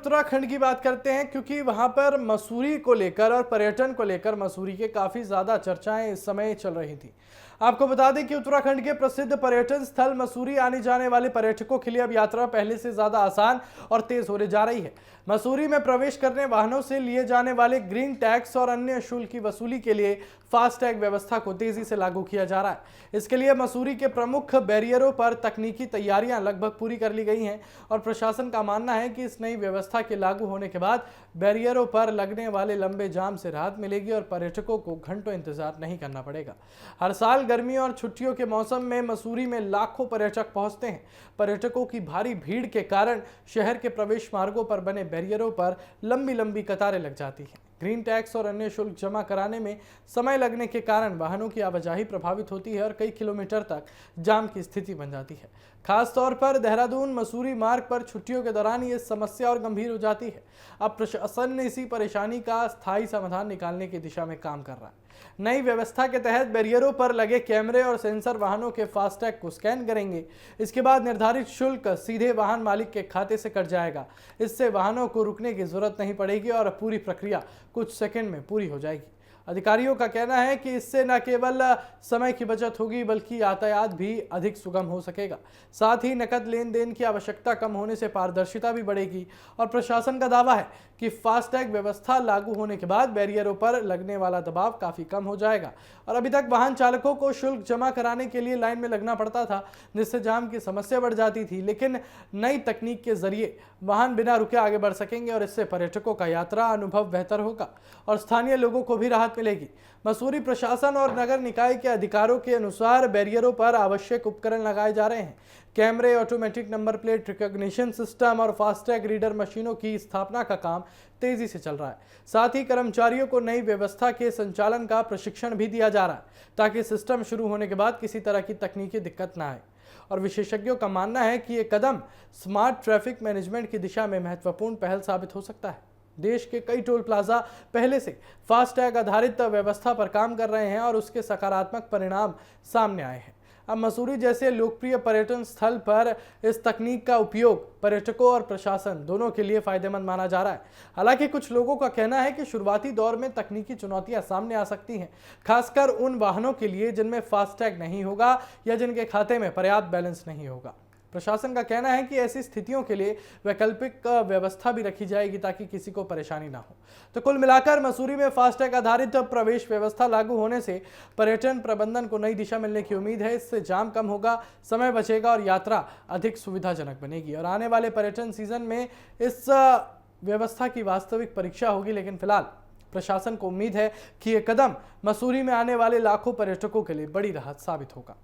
उत्तराखंड की बात करते हैं क्योंकि वहां पर मसूरी को लेकर और पर्यटन को लेकर मसूरी के काफी ज्यादा चर्चाएं इस समय चल रही थी। आपको बता दें कि उत्तराखंड के प्रसिद्ध पर्यटन स्थल मसूरी आने जाने वाले पर्यटकों के लिए अब यात्रा पहले से ज्यादा आसान और तेज होने जा रही है। मसूरी में प्रवेश करने वाहनों से लिए जाने वाले ग्रीन टैक्स और अन्य शुल्क की वसूली के लिए फास्टैग व्यवस्था को तेजी से लागू किया जा रहा है। इसके लिए मसूरी के प्रमुख बैरियरों पर तकनीकी तैयारियां लगभग पूरी कर ली गई हैं और प्रशासन का मानना है कि इस नई व्यवस्था के लागू होने के बाद बैरियरों पर लगने वाले लंबे जाम से राहत मिलेगी और पर्यटकों को घंटों इंतजार नहीं करना पड़ेगा। हर साल गर्मी और छुट्टियों के मौसम में मसूरी में लाखों पर्यटक पहुंचते हैं। पर्यटकों की भारी भीड़ के कारण शहर के प्रवेश मार्गों पर बने बैरियरों पर लंबी लंबी कतारें लग जाती हैं। ग्रीन टैक्स और अन्य शुल्क जमा कराने में समय लगने के कारण वाहनों की आवाजाही प्रभावित होती है और कई किलोमीटर तक जाम की स्थिति बन जाती है। खास तौर पर देहरादून मसूरी मार्ग पर छुट्टियों के दौरान ये समस्या और गंभीर हो जाती है। अब प्रशासन इसी परेशानी का स्थायी समाधान निकालने की दिशा में काम कर रहा है। नई व्यवस्था के तहत बैरियरों पर लगे कैमरे और सेंसर वाहनों के फास्टैग को स्कैन करेंगे। इसके बाद निर्धारित शुल्क सीधे वाहन मालिक के खाते से कट जाएगा। इससे वाहनों को रुकने की जरूरत नहीं पड़ेगी और पूरी प्रक्रिया कुछ सेकंड में पूरी हो जाएगी। अधिकारियों का कहना है कि इससे न केवल समय की बचत होगी बल्कि यातायात भी अधिक सुगम हो सकेगा। साथ ही नकद लेन देन की आवश्यकता कम होने से पारदर्शिता भी बढ़ेगी और प्रशासन का दावा है कि फास्टैग व्यवस्था लागू होने के बाद बैरियरों पर लगने वाला दबाव काफी कम हो जाएगा। और अभी तक वाहन चालकों को शुल्क जमा कराने के लिए लाइन में लगना पड़ता था, जिससे जाम की समस्या बढ़ जाती थी। लेकिन नई तकनीक के जरिए वाहन बिना रुके आगे बढ़ सकेंगे और इससे पर्यटकों का यात्रा अनुभव बेहतर होगा और स्थानीय लोगों को भी राहत मिलेगी। मसूरी प्रशासन और नगर निकाय के अधिकारियों के अनुसार बैरियरों पर आवश्यक उपकरण लगाए जा रहे हैं। कैमरे, automatic number plate recognition system और फास्टैग रीडर मशीनों की स्थापना का काम तेजी से चल रहा है। साथ ही कर्मचारियों को नई व्यवस्था के संचालन का प्रशिक्षण भी दिया जा रहा है ताकि सिस्टम शुरू होने के बाद किसी तरह की तकनीकी दिक्कत न आए। और विशेषज्ञों का मानना है कि ये कदम स्मार्ट ट्रैफिक मैनेजमेंट की दिशा में महत्वपूर्ण पहल साबित हो सकता है। देश के कई टोल प्लाजा पहले से फास्टैग आधारित व्यवस्था पर काम कर रहे हैं और उसके सकारात्मक परिणाम सामने आए हैं। अब मसूरी जैसे लोकप्रिय पर्यटन स्थल पर इस तकनीक का उपयोग पर्यटकों और प्रशासन दोनों के लिए फायदेमंद माना जा रहा है। हालांकि कुछ लोगों का कहना है कि शुरुआती दौर में तकनीकी चुनौतियां सामने आ सकती हैं, खासकर उन वाहनों के लिए जिनमें फास्टैग नहीं होगा या जिनके खाते में पर्याप्त बैलेंस नहीं होगा। प्रशासन का कहना है कि ऐसी स्थितियों के लिए वैकल्पिक व्यवस्था भी रखी जाएगी ताकि किसी को परेशानी ना हो। तो कुल मिलाकर मसूरी में फास्टैग आधारित प्रवेश व्यवस्था लागू होने से पर्यटन प्रबंधन को नई दिशा मिलने की उम्मीद है। इससे जाम कम होगा, समय बचेगा और यात्रा अधिक सुविधाजनक बनेगी। और आने वाले पर्यटन सीजन में इस व्यवस्था की वास्तविक परीक्षा होगी। लेकिन फिलहाल प्रशासन को उम्मीद है कि यह कदम मसूरी में आने वाले लाखों पर्यटकों के लिए बड़ी राहत साबित होगा।